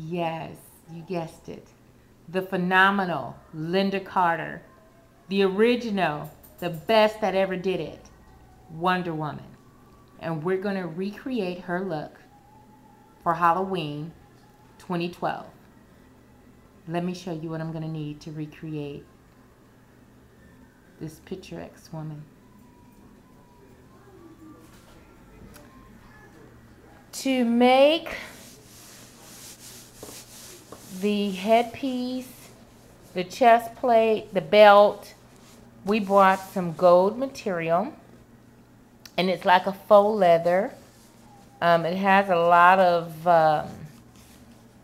Yes, you guessed it. The phenomenal Linda Carter, the original, the best that ever did it, Wonder Woman. And we're going to recreate her look for Halloween 2012. Let me show you what I'm going to need to recreate this picturesque woman. To make the headpiece, the chest plate, the belt, we bought some gold material, and it's like a faux leather. It has a lot of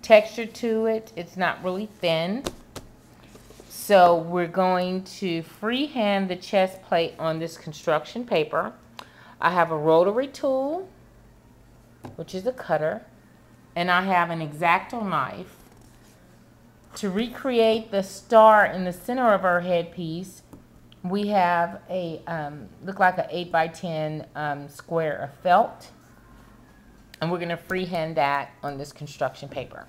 texture to it. It's not really thin. So we're going to freehand the chest plate on this construction paper. I have a rotary tool, which is a cutter, and I have an X-Acto knife. To recreate the star in the center of her headpiece, we have a, look like an 8 by 10 square of felt. And we're going to freehand that on this construction paper.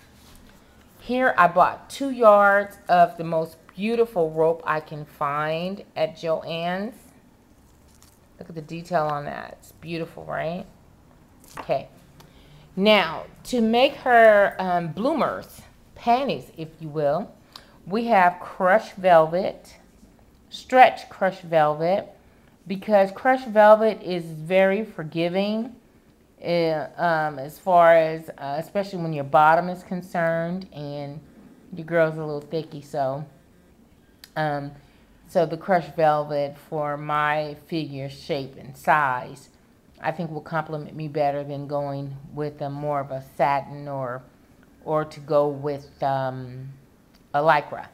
Here I bought 2 yards of the most beautiful rope I can find at Joann's. Look at the detail on that. It's beautiful, right? Okay. Now, to make her bloomers, panties, if you will, we have crushed velvet, stretch crushed velvet, because crushed velvet is very forgiving as far as, especially when your bottom is concerned, and your girl's a little thicky, so the crushed velvet for my figure, shape, and size, I think will complement me better than going with more of a satin or to go with a lycra,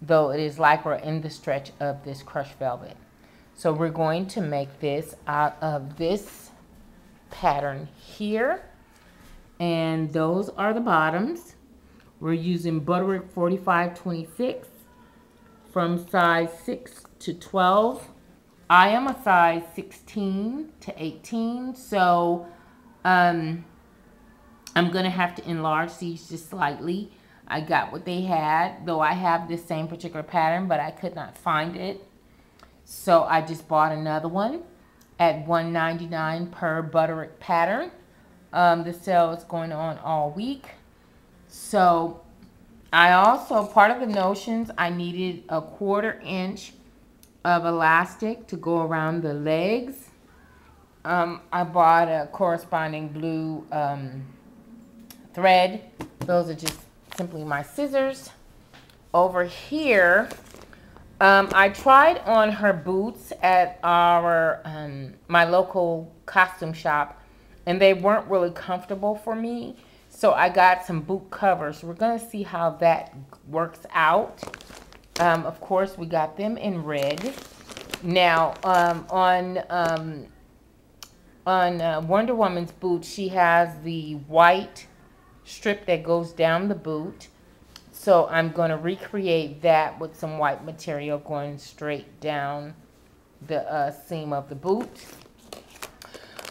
though it is lycra in the stretch of this crushed velvet. So we're going to make this out of this pattern here, and those are the bottoms. We're using Butterick 4526 from size 6 to 12. I am a size 16 to 18, so I'm going to have to enlarge these just slightly. I got what they had, though I have this same particular pattern, but I could not find it. So I just bought another one at $1.99 per Butterick pattern. The sale is going on all week. So I also, part of the notions, I needed a 1/4 inch of elastic to go around the legs. I bought a corresponding blue thread. Those are just simply my scissors. Over here, I tried on her boots at our my local costume shop, and they weren't really comfortable for me. So I got some boot covers. We're going to see how that works out. Of course, we got them in red. Now, on Wonder Woman's boot, she has the white strip that goes down the boot. So I'm going to recreate that with some white material going straight down the seam of the boot.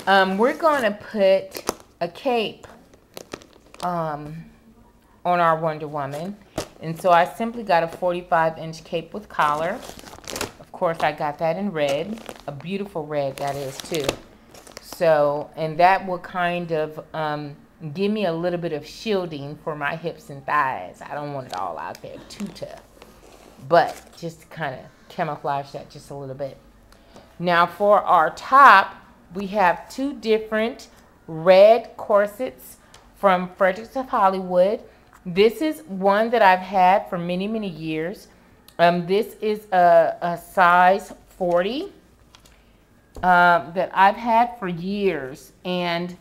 We're going to put a cape on our Wonder Woman. And so I simply got a 45-inch cape with collar. Of course, I got that in red. A beautiful red that is, too. So, and that will kind of give me a little bit of shielding for my hips and thighs. I don't want it all out there too tough, but just to kind of camouflage that just a little bit. Now for our top, we have 2 different red corsets from Fredericks of Hollywood. This is one that I've had for many, many years. This is a size 40 that I've had for years, and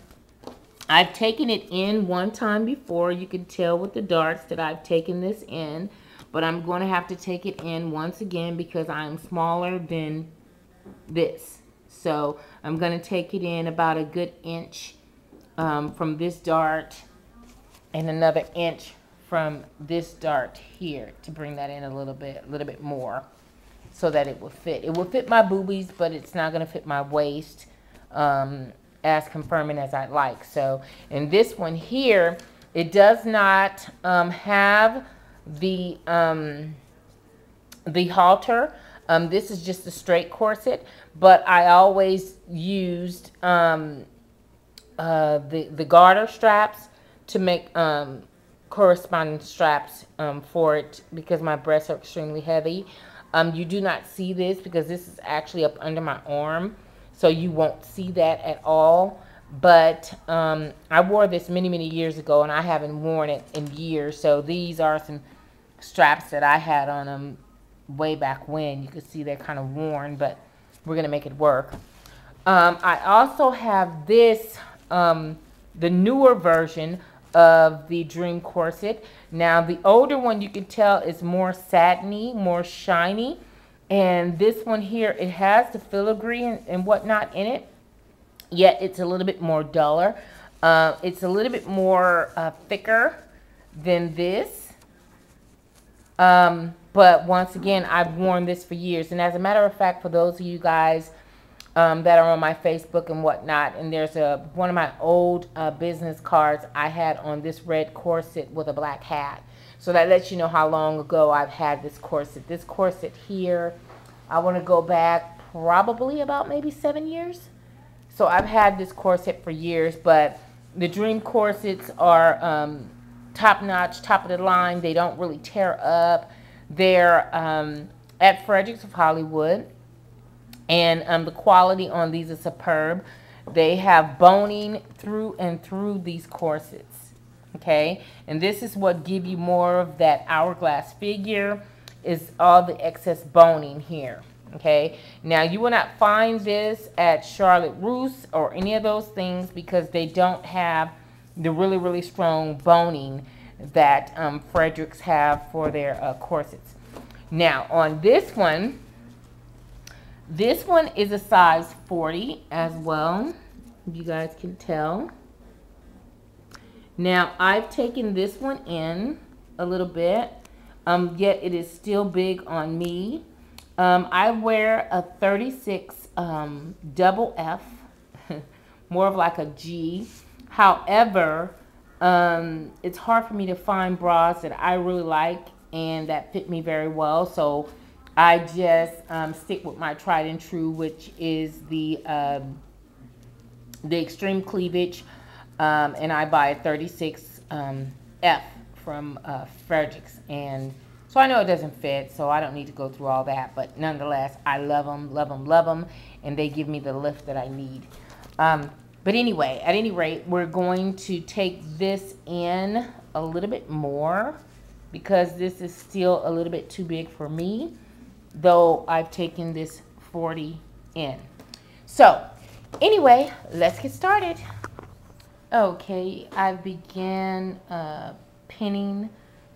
I've taken it in one time before. You can tell with the darts that I've taken this in, but I'm going to have to take it in once again because I'm smaller than this. So I'm going to take it in about a good inch from this dart and another inch from this dart here to bring that in a little bit more so that it will fit. It will fit my boobies, but it's not going to fit my waist as confirming as I'd like. So in this one here, It does not have the halter. This is just a straight corset, but I always used the garter straps to make corresponding straps for it because my breasts are extremely heavy. You do not see this because this is actually up under my arm, so you won't see that at all. But I wore this many, many years ago, and I haven't worn it in years. So these are some straps that I had on them way back when. You can see they're kind of worn, but we're going to make it work. I also have this, the newer version of the Dream corset. Now, the older one, you can tell, is more satiny, more shiny. And this one here, it has the filigree and whatnot in it, yet it's a little bit more duller. It's a little bit more thicker than this. But once again, I've worn this for years. And as a matter of fact, for those of you guys that are on my Facebook and whatnot, and there's one of my old business cards I had on this red corset with a black hat. So that lets you know how long ago I've had this corset. This corset here, I want to go back probably about maybe 7 years. So I've had this corset for years, but the Dream corsets are top-notch, top of the line. They don't really tear up. They're at Fredericks of Hollywood. And the quality on these is superb. They have boning through and through these corsets. Okay? And this is what give you more of that hourglass figure, is all the excess boning here. Okay? Now, you will not find this at Charlotte Russe or any of those things because they don't have the really, really strong boning that Fredericks have for their corsets. Now, on this one is a size 40 as well, you guys can tell. Now, I've taken this one in a little bit, yet it is still big on me. I wear a 36 double F, more of like a G. However, it's hard for me to find bras that I really like and that fit me very well. So I just stick with my tried and true, which is the extreme cleavage, and I buy a 36 F from Fredericks, and so I know it doesn't fit, so I don't need to go through all that, but nonetheless, I love them, love them, love them, and they give me the lift that I need. But anyway, at any rate, we're going to take this in a little bit more because this is still a little bit too big for me, though I've taken this 40 in. So anyway, let's get started. Okay, I began pinning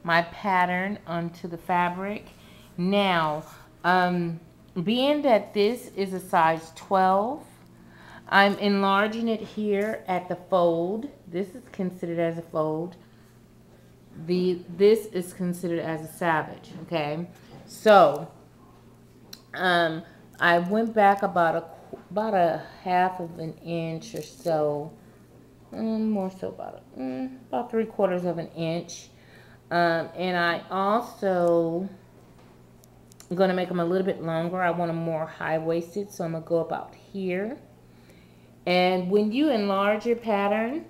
my pattern onto the fabric. Now, being that this is a size 12, I'm enlarging it here at the fold. This is considered as a fold. This is considered as a savage, okay? So, I went back about a half of an inch or so, more so about 3/4 of an inch. And I also am going to make them a little bit longer. I want them more high-waisted, so I'm going to go about here. And when you enlarge your pattern,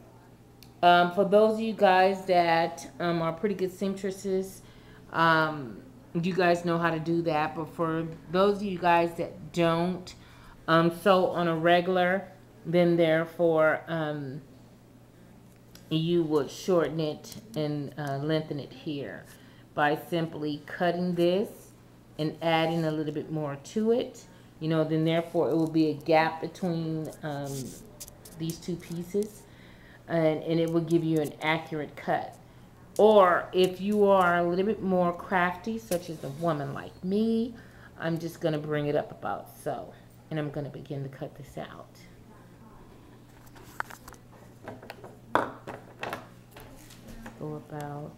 for those of you guys that are pretty good seamstresses, you guys know how to do that. But for those of you guys that don't sew on a regular, then therefore you would shorten it and lengthen it here by simply cutting this and adding a little bit more to it. You know, then therefore it will be a gap between these two pieces, and it will give you an accurate cut. Or if you are a little bit more crafty, such as a woman like me, I'm just going to bring it up about so, and I'm going to begin to cut this out. Go about,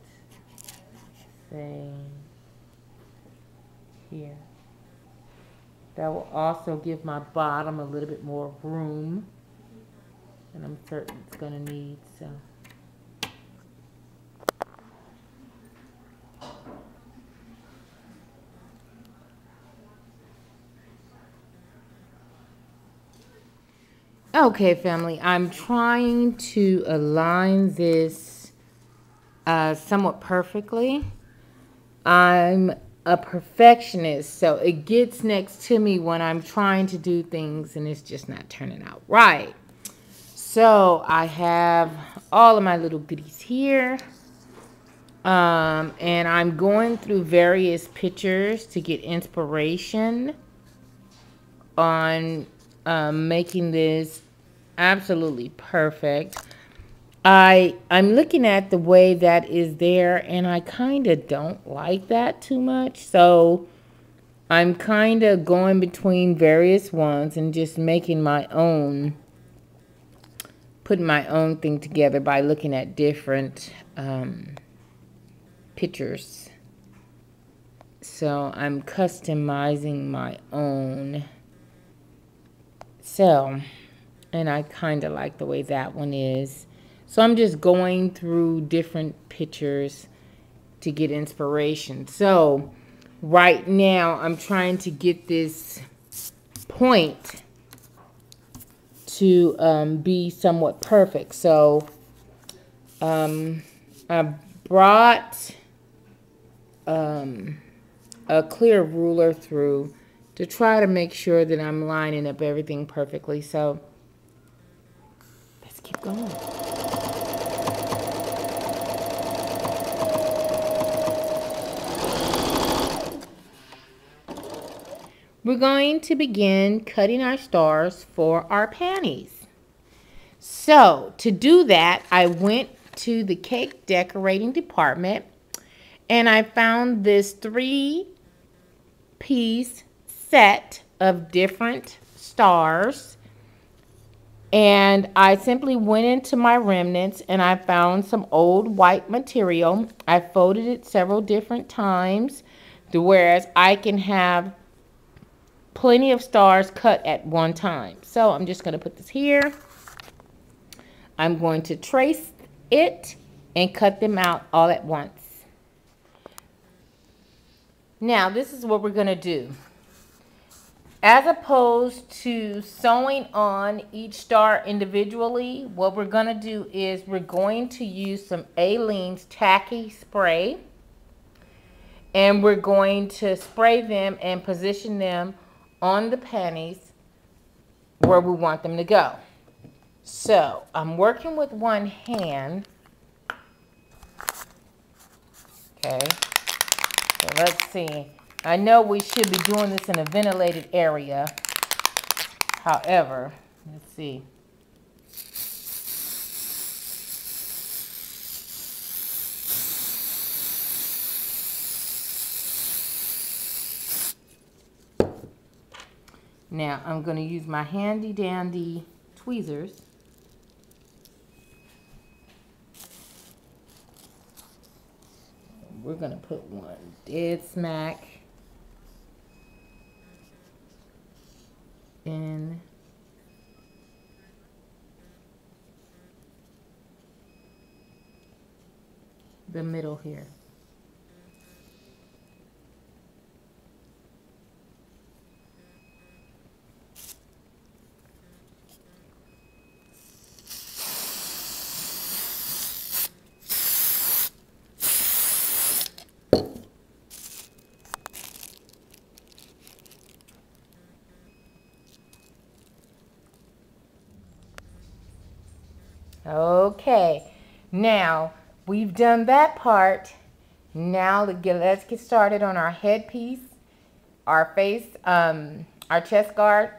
say, here. That will also give my bottom a little bit more room, and I'm certain it's going to need, so. Okay, family, I'm trying to align this somewhat perfectly. I'm a perfectionist, so it gets next to me when I'm trying to do things and it's just not turning out right. So I have all of my little goodies here. And I'm going through various pictures to get inspiration on making this absolutely perfect. I'm looking at the way that is there, and I kind of don't like that too much. So I'm kind of going between various ones and just making my own, putting my own thing together by looking at different pictures. So I'm customizing my own. So, and I kind of like the way that one is. So I'm just going through different pictures to get inspiration. So right now I'm trying to get this point to be somewhat perfect. So I brought a clear ruler through to try to make sure that I'm lining up everything perfectly. So let's keep going. We're going to begin cutting our stars for our panties. So to do that, I went to the cake decorating department and I found this 3-piece set of different stars. And I simply went into my remnants and I found some old white material. I folded it several different times, to whereas I can have plenty of stars cut at one time. So I'm just going to put this here. I'm going to trace it and cut them out all at once. Now this is what we're going to do. As opposed to sewing on each star individually, what we're going to do is we're going to use some Aleene's tacky spray. And we're going to spray them and position them on the panties where we want them to go. So I'm working with one hand. Okay. So let's see. I know we should be doing this in a ventilated area. However, let's see. Now I'm going to use my handy dandy tweezers. We're going to put one dead smack in the middle here. Okay, now we've done that part. Now let's get started on our headpiece, our face, our chest guard,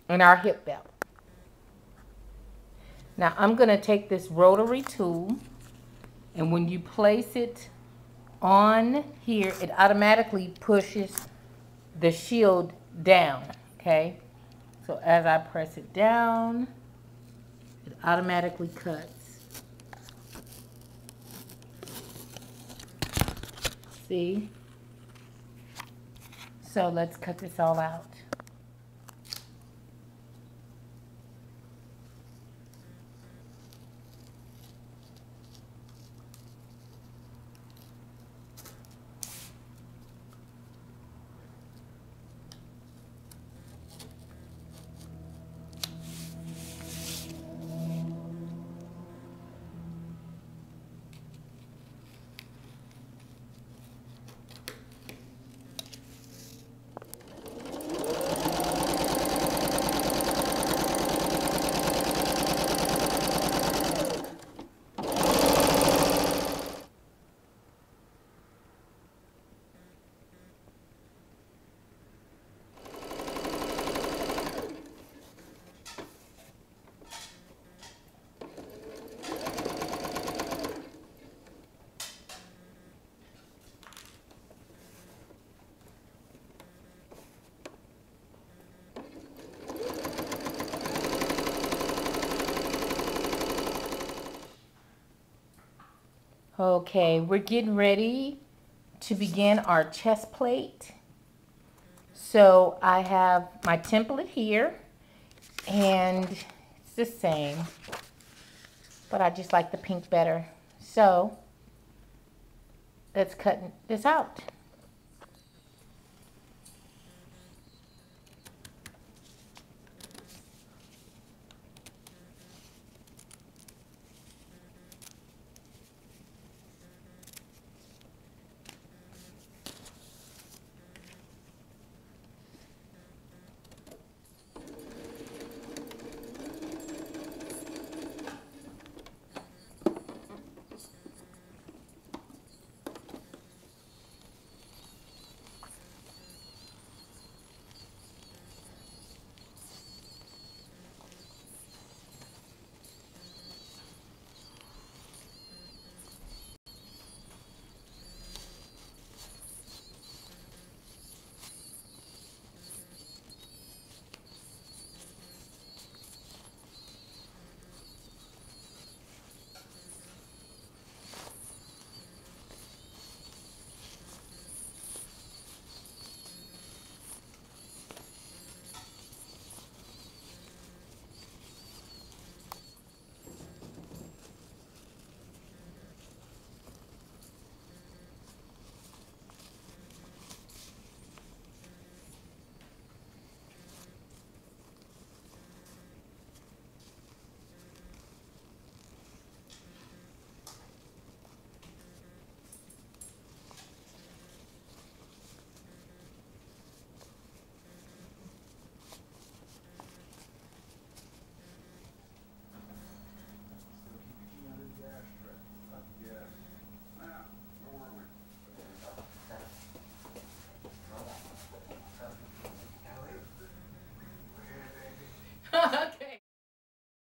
and our hip belt. Now I'm going to take this rotary tool, and when you place it on here, it automatically pushes the shield down, okay? So as I press it down, it automatically cuts. See? So let's cut this all out. Okay, we're getting ready to begin our chest plate. So I have my template here, and it's the same, but I just like the pink better. So let's cut this out.